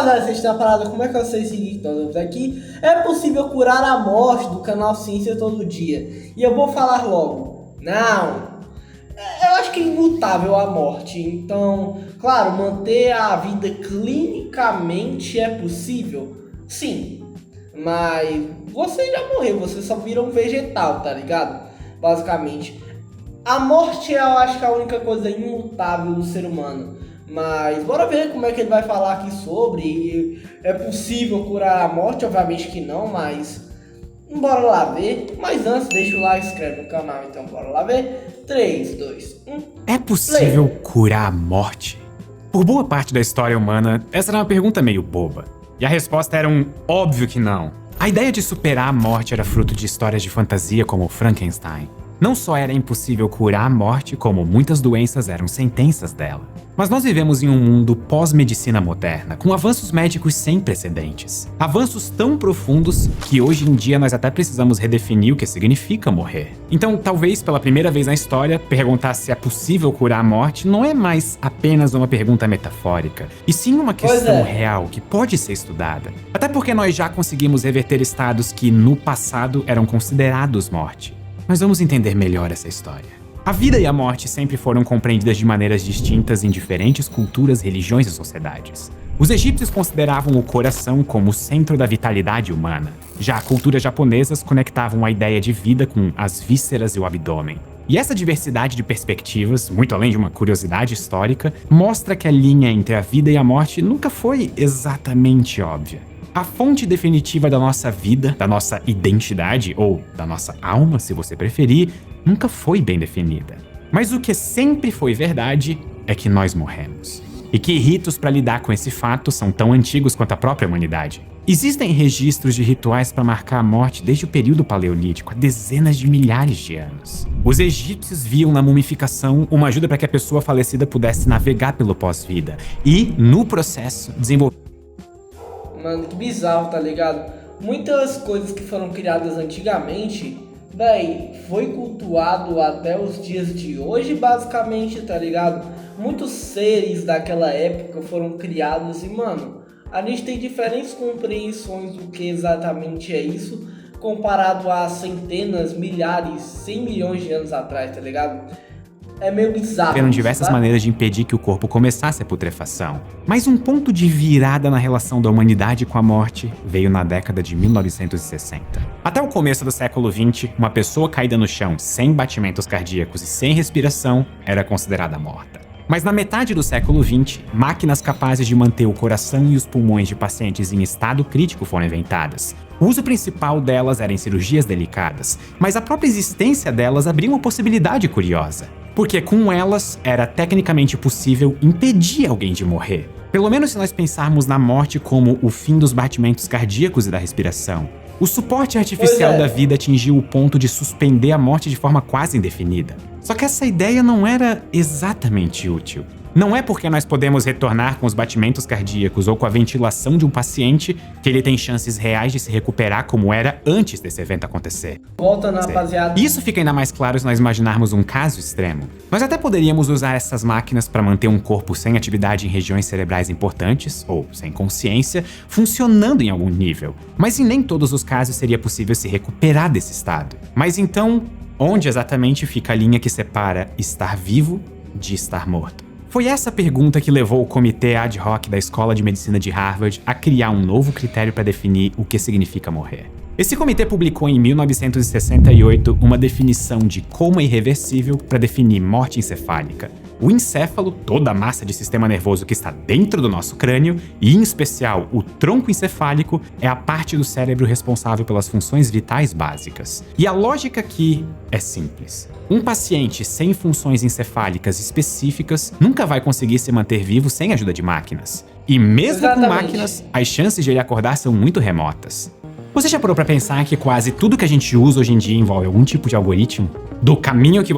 rapaziada, vocês estão parados, como é que vocês seguem todos aqui? É possível curar a morte do canal Ciência Todo Dia. E eu vou falar logo, não. Eu acho que é imutável a morte, então, claro, manter a vida clinicamente é possível? Sim, mas você já morreu, você só vira um vegetal, tá ligado? Basicamente, a morte eu acho que é a única coisa imutável do ser humano. Mas bora ver como é que ele vai falar aqui sobre. É possível curar a morte? Obviamente que não, mas bora lá ver. Mas antes, deixa o like, se inscreve no canal, então bora lá ver. 3, 2, 1. É possível curar a morte? Por boa parte da história humana, essa era uma pergunta meio boba. E a resposta era um óbvio que não. A ideia de superar a morte era fruto de histórias de fantasia como Frankenstein. Não só era impossível curar a morte, como muitas doenças eram sentenças dela. Mas nós vivemos em um mundo pós-medicina moderna, com avanços médicos sem precedentes. Avanços tão profundos que hoje em dia nós até precisamos redefinir o que significa morrer. Então, talvez pela primeira vez na história, perguntar se é possível curar a morte não é mais apenas uma pergunta metafórica, e sim uma questão real que pode ser estudada. Até porque nós já conseguimos reverter estados que no passado eram considerados morte. Mas vamos entender melhor essa história. A vida e a morte sempre foram compreendidas de maneiras distintas em diferentes culturas, religiões e sociedades. Os egípcios consideravam o coração como o centro da vitalidade humana. Já culturas japonesas conectavam a ideia de vida com as vísceras e o abdômen. E essa diversidade de perspectivas, muito além de uma curiosidade histórica, mostra que a linha entre a vida e a morte nunca foi exatamente óbvia. A fonte definitiva da nossa vida, da nossa identidade, ou da nossa alma, se você preferir, nunca foi bem definida. Mas o que sempre foi verdade é que nós morremos. E que ritos para lidar com esse fato são tão antigos quanto a própria humanidade. Existem registros de rituais para marcar a morte desde o período paleolítico, há dezenas de milhares de anos. Os egípcios viam na mumificação uma ajuda para que a pessoa falecida pudesse navegar pelo pós-vida e, no processo, desenvolver. Mano, que bizarro, tá ligado? Muitas coisas que foram criadas antigamente, foi cultuado até os dias de hoje, basicamente, tá ligado? Muitos seres daquela época foram criados e, mano, a gente tem diferentes compreensões do que exatamente é isso, comparado a centenas, milhares, 100 milhões de anos atrás, tá ligado? É meio bizarro. Tiveram diversas maneiras de impedir que o corpo começasse a putrefação. Mas um ponto de virada na relação da humanidade com a morte veio na década de 1960. Até o começo do século XX, uma pessoa caída no chão sem batimentos cardíacos e sem respiração era considerada morta. Mas na metade do século XX, máquinas capazes de manter o coração e os pulmões de pacientes em estado crítico foram inventadas. O uso principal delas era em cirurgias delicadas, mas a própria existência delas abria uma possibilidade curiosa. Porque com elas era tecnicamente possível impedir alguém de morrer. Pelo menos se nós pensarmos na morte como o fim dos batimentos cardíacos e da respiração. O suporte artificial da vida atingiu o ponto de suspender a morte de forma quase indefinida. Só que essa ideia não era exatamente útil. Não é porque nós podemos retornar com os batimentos cardíacos ou com a ventilação de um paciente que ele tem chances reais de se recuperar como era antes desse evento acontecer. Volta, rapaziada. Isso fica ainda mais claro se nós imaginarmos um caso extremo. Nós até poderíamos usar essas máquinas para manter um corpo sem atividade em regiões cerebrais importantes, ou sem consciência, funcionando em algum nível. Mas em nem todos os casos seria possível se recuperar desse estado. Mas então, onde exatamente fica a linha que separa estar vivo de estar morto? Foi essa pergunta que levou o comitê ad hoc da Escola de Medicina de Harvard a criar um novo critério para definir o que significa morrer. Esse comitê publicou em 1968 uma definição de coma irreversível para definir morte encefálica. O encéfalo, toda a massa de sistema nervoso que está dentro do nosso crânio, e em especial o tronco encefálico, é a parte do cérebro responsável pelas funções vitais básicas. E a lógica aqui é simples. Um paciente sem funções encefálicas específicas nunca vai conseguir se manter vivo sem ajuda de máquinas. E mesmo com máquinas, as chances de ele acordar são muito remotas. Você já parou pra pensar que quase tudo que a gente usa hoje em dia envolve algum tipo de algoritmo? Do caminho que...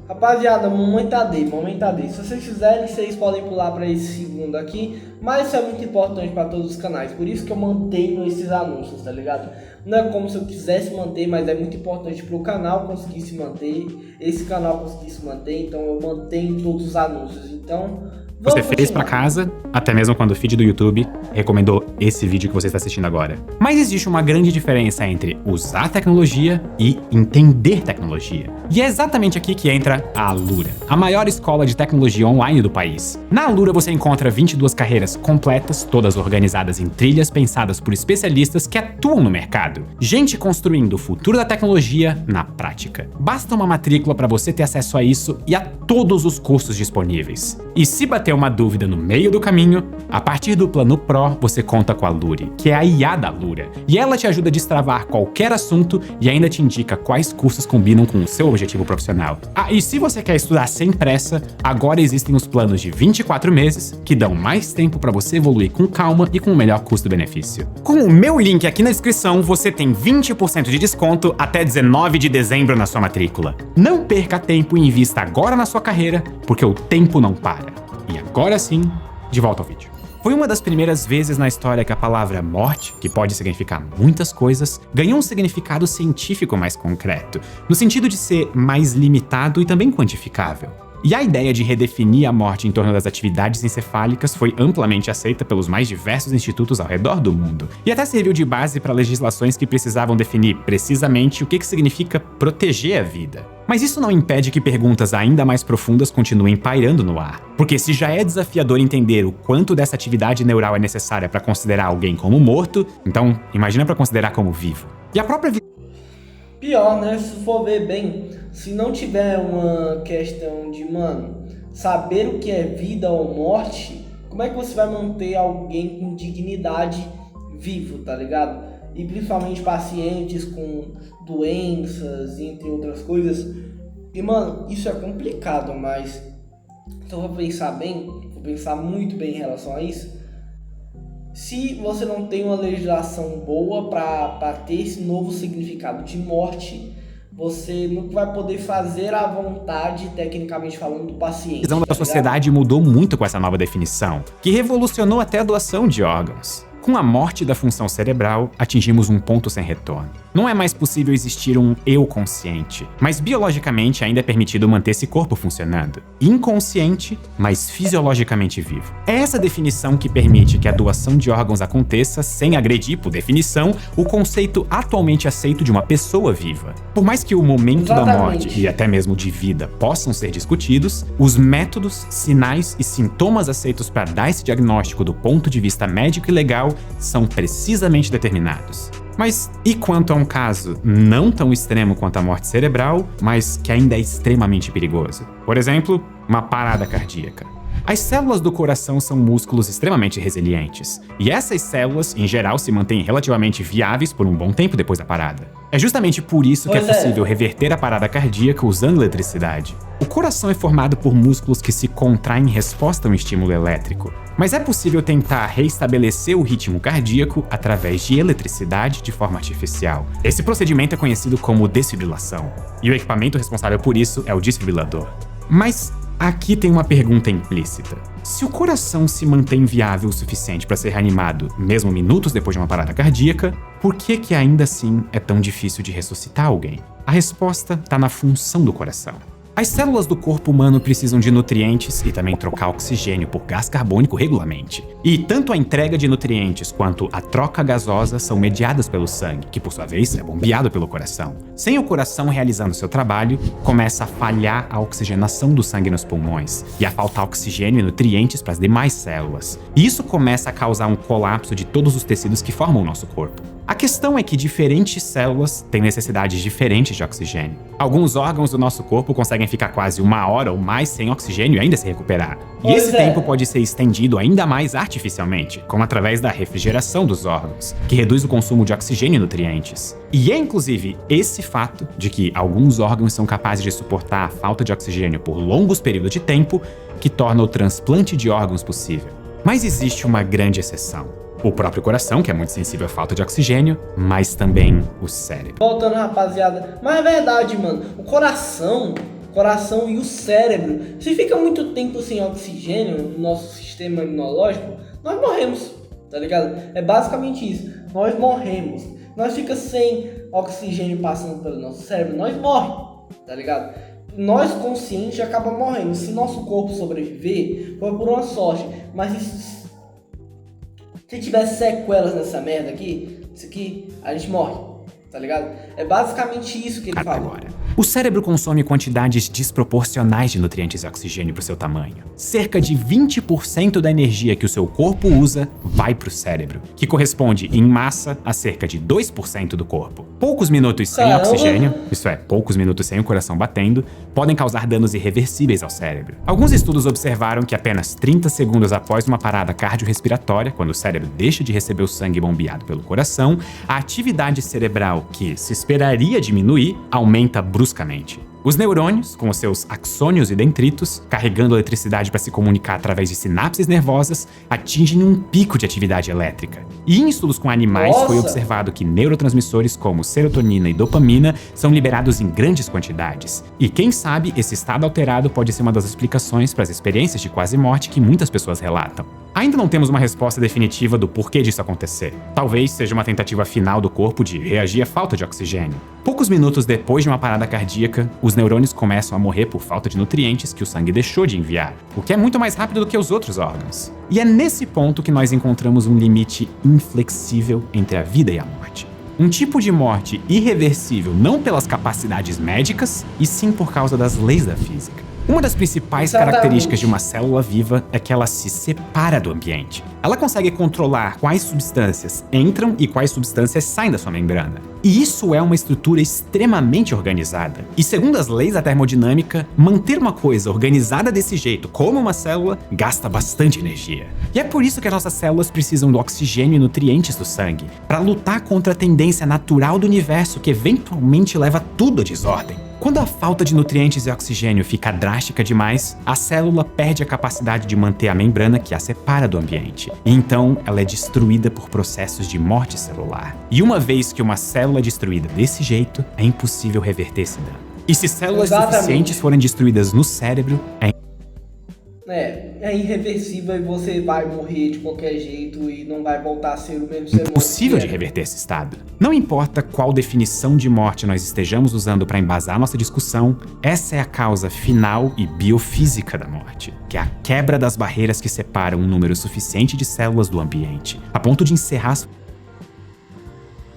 Rapaziada, momento AD. Se vocês quiserem, vocês podem pular para esse segundo aqui, mas isso é muito importante para todos os canais, por isso que eu mantenho esses anúncios, tá ligado? Não é como se eu quisesse manter, mas é muito importante para o canal conseguir se manter, esse canal conseguir se manter, então eu mantenho todos os anúncios. Então, você Vamos fez pra continuar. casa, até mesmo quando o feed do YouTube recomendou esse vídeo que você está assistindo agora. Mas existe uma grande diferença entre usar tecnologia e entender tecnologia. E é exatamente aqui que entra a Alura, a maior escola de tecnologia online do país. Na Alura você encontra 22 carreiras completas, todas organizadas em trilhas pensadas por especialistas que atuam no mercado. Gente construindo o futuro da tecnologia na prática. Basta uma matrícula para você ter acesso a isso e a todos os cursos disponíveis. E se bater uma dúvida no meio do caminho, a partir do plano Pro você conta com a Luri, que é a IA da Alura. E ela te ajuda a destravar qualquer assunto e ainda te indica quais cursos combinam com o seu objetivo profissional. Ah, e se você quer estudar sem pressa, agora existem os planos de 24 meses, que dão mais tempo para você evoluir com calma e com o melhor custo-benefício. Com o meu link aqui na descrição, você tem 20% de desconto até 19 de dezembro na sua matrícula. Não perca tempo e invista agora na sua carreira, porque o tempo não para. E agora sim, de volta ao vídeo. Foi uma das primeiras vezes na história que a palavra morte, que pode significar muitas coisas, ganhou um significado científico mais concreto, no sentido de ser mais limitado e também quantificável. E a ideia de redefinir a morte em torno das atividades encefálicas foi amplamente aceita pelos mais diversos institutos ao redor do mundo, e até serviu de base para legislações que precisavam definir precisamente o que significa proteger a vida. Mas isso não impede que perguntas ainda mais profundas continuem pairando no ar. Porque se já é desafiador entender o quanto dessa atividade neural é necessária para considerar alguém como morto, então imagina para considerar como vivo. E a própria Pior, né? Se for ver bem, se não tiver uma questão de, mano, saber o que é vida ou morte, como é que você vai manter alguém com dignidade vivo, tá ligado? E principalmente pacientes com doenças, entre outras coisas. E, mano, isso é complicado, mas se eu for pensar bem, vou pensar muito bem em relação a isso. Se você não tem uma legislação boa para ter esse novo significado de morte, você não vai poder fazer à vontade, tecnicamente falando, do paciente. A visão da sociedade mudou muito com essa nova definição, que revolucionou até a doação de órgãos. Com a morte da função cerebral, atingimos um ponto sem retorno. Não é mais possível existir um eu consciente, mas biologicamente ainda é permitido manter esse corpo funcionando. Inconsciente, mas fisiologicamente vivo. É essa definição que permite que a doação de órgãos aconteça sem agredir, por definição, o conceito atualmente aceito de uma pessoa viva. Por mais que o momento da morte e até mesmo de vida possam ser discutidos, os métodos, sinais e sintomas aceitos para dar esse diagnóstico do ponto de vista médico e legal são precisamente determinados. Mas e quanto a um caso não tão extremo quanto a morte cerebral, mas que ainda é extremamente perigoso? Por exemplo, uma parada cardíaca. As células do coração são músculos extremamente resilientes, e essas células, em geral, se mantêm relativamente viáveis por um bom tempo depois da parada. É justamente por isso que é possível reverter a parada cardíaca usando eletricidade. O coração é formado por músculos que se contraem em resposta a um estímulo elétrico, mas é possível tentar reestabelecer o ritmo cardíaco através de eletricidade de forma artificial. Esse procedimento é conhecido como desfibrilação, e o equipamento responsável por isso é o desfibrilador. Mas aqui tem uma pergunta implícita. Se o coração se mantém viável o suficiente para ser reanimado, mesmo minutos depois de uma parada cardíaca, por que ainda assim é tão difícil de ressuscitar alguém? A resposta está na função do coração. As células do corpo humano precisam de nutrientes e também trocar oxigênio por gás carbônico regularmente. E tanto a entrega de nutrientes quanto a troca gasosa são mediadas pelo sangue, que por sua vez é bombeado pelo coração. Sem o coração realizando seu trabalho, começa a falhar a oxigenação do sangue nos pulmões e a faltar oxigênio e nutrientes para as demais células. E isso começa a causar um colapso de todos os tecidos que formam o nosso corpo. A questão é que diferentes células têm necessidades diferentes de oxigênio. Alguns órgãos do nosso corpo conseguem ficar quase 1 hora ou mais sem oxigênio e ainda se recuperar. E esse tempo pode ser estendido ainda mais artificialmente, como através da refrigeração dos órgãos, que reduz o consumo de oxigênio e nutrientes. E é inclusive esse fato de que alguns órgãos são capazes de suportar a falta de oxigênio por longos períodos de tempo que torna o transplante de órgãos possível. Mas existe uma grande exceção. O próprio coração, que é muito sensível à falta de oxigênio, mas também o cérebro. Voltando, rapaziada, mas é verdade, mano, o coração e o cérebro, se fica muito tempo sem oxigênio no nosso sistema imunológico, nós morremos, tá ligado? É basicamente isso, nós morremos. Nós fica sem oxigênio passando pelo nosso cérebro, nós morremos, tá ligado? nós conscientes acabamos morrendo. Se nosso corpo sobreviver, foi por uma sorte. Mas isso, se tivesse sequelas nessa merda aqui, isso aqui, a gente morre, tá ligado? É basicamente isso que ele fala. Agora, o cérebro consome quantidades desproporcionais de nutrientes e oxigênio para o seu tamanho. Cerca de 20% da energia que o seu corpo usa vai para o cérebro, que corresponde em massa a cerca de 2% do corpo. Poucos minutos sem oxigênio, isso é, poucos minutos sem o coração batendo, podem causar danos irreversíveis ao cérebro. Alguns estudos observaram que apenas 30 segundos após uma parada cardiorrespiratória, quando o cérebro deixa de receber o sangue bombeado pelo coração, a atividade cerebral, que se esperaria diminuir, aumenta bruscamente. Os neurônios, com os seus axônios e dendritos, carregando eletricidade para se comunicar através de sinapses nervosas, atingem um pico de atividade elétrica. E em estudos com animais foi observado que neurotransmissores como serotonina e dopamina são liberados em grandes quantidades. E quem sabe, esse estado alterado pode ser uma das explicações para as experiências de quase morte que muitas pessoas relatam. Ainda não temos uma resposta definitiva do porquê disso acontecer. Talvez seja uma tentativa final do corpo de reagir à falta de oxigênio. Poucos minutos depois de uma parada cardíaca, os neurônios começam a morrer por falta de nutrientes que o sangue deixou de enviar, o que é muito mais rápido do que os outros órgãos. E é nesse ponto que nós encontramos um limite inflexível entre a vida e a morte. Um tipo de morte irreversível não pelas capacidades médicas, e sim por causa das leis da física. Uma das principais características de uma célula viva é que ela se separa do ambiente. Ela consegue controlar quais substâncias entram e quais substâncias saem da sua membrana. E isso é uma estrutura extremamente organizada. E segundo as leis da termodinâmica, manter uma coisa organizada desse jeito, como uma célula, gasta bastante energia. E é por isso que as nossas células precisam do oxigênio e nutrientes do sangue, para lutar contra a tendência natural do universo que eventualmente leva tudo à desordem. Quando a falta de nutrientes e oxigênio fica drástica demais, a célula perde a capacidade de manter a membrana que a separa do ambiente. E então, ela é destruída por processos de morte celular. E uma vez que uma célula é destruída desse jeito, é impossível reverter esse dano. E se células suficientes forem destruídas no cérebro, é irreversível e você vai morrer de qualquer jeito e não vai voltar a ser o mesmo ser humano. Impossível de reverter esse estado. Não importa qual definição de morte nós estejamos usando para embasar nossa discussão, essa é a causa final e biofísica da morte, que é a quebra das barreiras que separam um número suficiente de células do ambiente, a ponto de encerrar...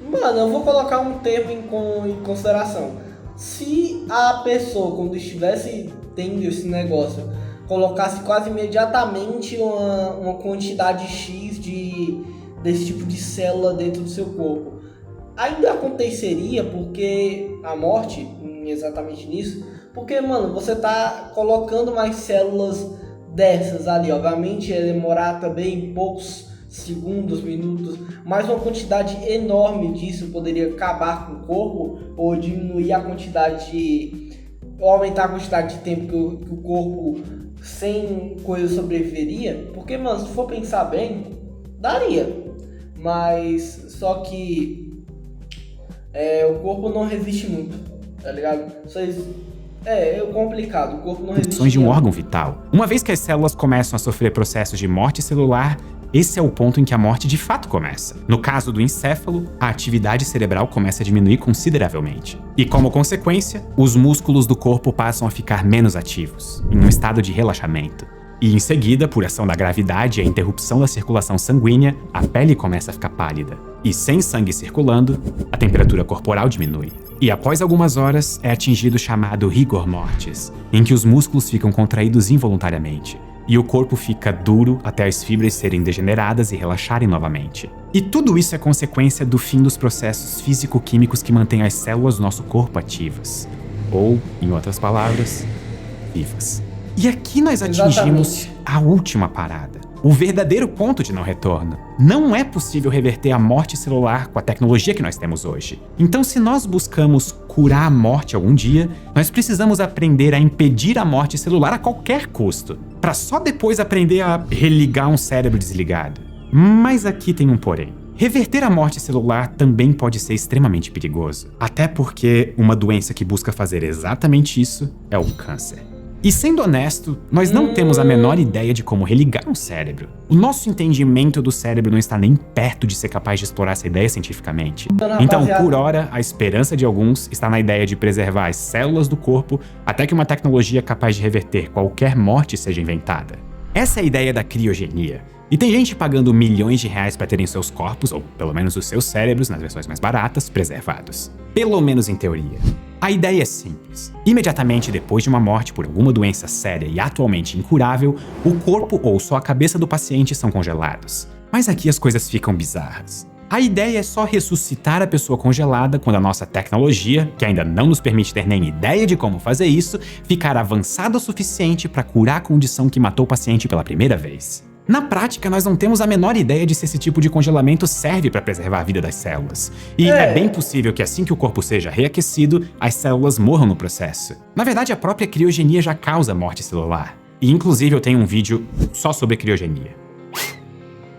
Mano, eu vou colocar um termo em consideração. Se a pessoa, quando estivesse tendo esse negócio, colocasse quase imediatamente uma quantidade X desse tipo de célula dentro do seu corpo, ainda aconteceria, porque a morte, exatamente nisso, porque, mano, você tá colocando mais células dessas ali, obviamente ia demorar também poucos segundos, minutos, mas uma quantidade enorme disso poderia acabar com o corpo, ou diminuir a quantidade ou aumentar a quantidade de tempo que o corpo sem coisa sobreviveria, porque, mano, se for pensar bem, daria, mas só que o corpo não resiste muito, tá ligado? É complicado, o corpo não resiste de um órgão vital. Uma vez que as células começam a sofrer processos de morte celular, esse é o ponto em que a morte de fato começa. No caso do encéfalo, a atividade cerebral começa a diminuir consideravelmente. E como consequência, os músculos do corpo passam a ficar menos ativos, em um estado de relaxamento. E em seguida, por ação da gravidade e a interrupção da circulação sanguínea, a pele começa a ficar pálida. E sem sangue circulando, a temperatura corporal diminui. E após algumas horas, é atingido o chamado rigor mortis, em que os músculos ficam contraídos involuntariamente. E o corpo fica duro até as fibras serem degeneradas e relaxarem novamente. E tudo isso é consequência do fim dos processos físico-químicos que mantêm as células do nosso corpo ativas. Ou, em outras palavras, vivas. E aqui nós atingimos a última parada, o verdadeiro ponto de não retorno. Não é possível reverter a morte celular com a tecnologia que nós temos hoje. Então, se nós buscamos curar a morte algum dia, nós precisamos aprender a impedir a morte celular a qualquer custo, para só depois aprender a religar um cérebro desligado. Mas aqui tem um porém. Reverter a morte celular também pode ser extremamente perigoso, até porque uma doença que busca fazer exatamente isso é o câncer. E sendo honesto, nós não temos a menor ideia de como religar um cérebro. O nosso entendimento do cérebro não está nem perto de ser capaz de explorar essa ideia cientificamente. Então, por hora, a esperança de alguns está na ideia de preservar as células do corpo até que uma tecnologia capaz de reverter qualquer morte seja inventada. Essa é a ideia da criogenia. E tem gente pagando milhões de reais para terem seus corpos, ou pelo menos os seus cérebros, nas versões mais baratas, preservados. Pelo menos em teoria. A ideia é simples. Imediatamente depois de uma morte por alguma doença séria e atualmente incurável, o corpo ou só a cabeça do paciente são congelados. Mas aqui as coisas ficam bizarras. A ideia é só ressuscitar a pessoa congelada quando a nossa tecnologia, que ainda não nos permite ter nem ideia de como fazer isso, ficar avançada o suficiente para curar a condição que matou o paciente pela primeira vez. Na prática, nós não temos a menor ideia de se esse tipo de congelamento serve para preservar a vida das células. E é bem possível que assim que o corpo seja reaquecido, as células morram no processo. Na verdade, a própria criogenia já causa morte celular. E inclusive eu tenho um vídeo só sobre criogenia.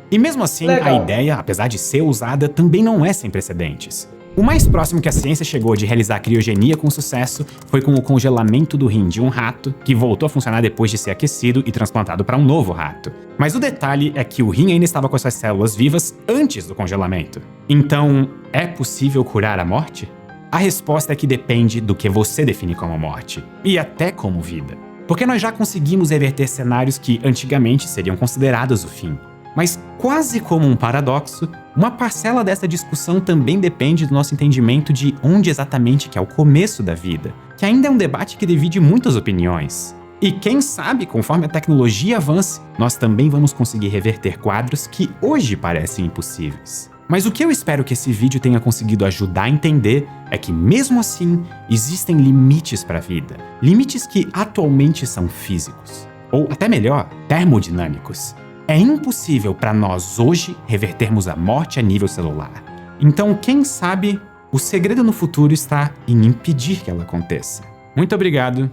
E mesmo assim, a ideia, apesar de ser usada, também não é sem precedentes. O mais próximo que a ciência chegou de realizar criogenia com sucesso foi com o congelamento do rim de um rato, que voltou a funcionar depois de ser aquecido e transplantado para um novo rato. Mas o detalhe é que o rim ainda estava com suas células vivas antes do congelamento. Então, é possível curar a morte? A resposta é que depende do que você define como morte, e até como vida. Porque nós já conseguimos reverter cenários que antigamente seriam considerados o fim. Mas, quase como um paradoxo, uma parcela dessa discussão também depende do nosso entendimento de onde exatamente que é o começo da vida, que ainda é um debate que divide muitas opiniões. E quem sabe, conforme a tecnologia avance, nós também vamos conseguir reverter quadros que hoje parecem impossíveis. Mas o que eu espero que esse vídeo tenha conseguido ajudar a entender é que, mesmo assim, existem limites para a vida. Limites que atualmente são físicos. Ou, até melhor, termodinâmicos. É impossível para nós hoje revertermos a morte a nível celular. Então, quem sabe, o segredo no futuro está em impedir que ela aconteça. Muito obrigado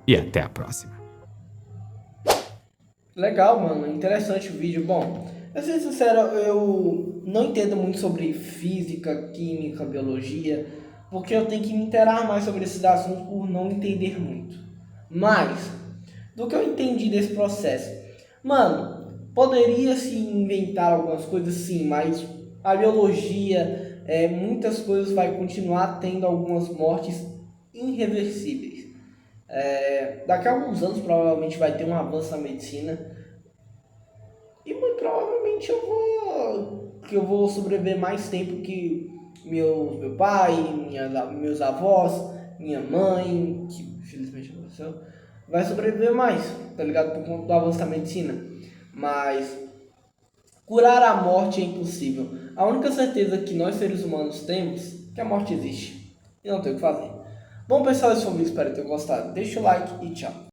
e até a próxima. Legal, mano. Interessante o vídeo. Bom, pra ser sincero, eu não entendo muito sobre física, química, biologia, porque eu tenho que me inteirar mais sobre esses assuntos por não entender muito. Mas, do que eu entendi desse processo, mano, poderia se inventar algumas coisas sim, mas a biologia, muitas coisas vai continuar tendo algumas mortes irreversíveis. Daqui a alguns anos provavelmente vai ter um avanço na medicina e muito provavelmente eu vou sobreviver mais tempo que meu pai, meus avós, minha mãe, que infelizmente não aconteceu, vai sobreviver mais, tá ligado? Por conta do avanço da medicina. Mas curar a morte é impossível. A única certeza que nós seres humanos temos é que a morte existe e não tem o que fazer. Bom pessoal, esse foi o vídeo, espero que tenham gostado. Deixa o like e tchau.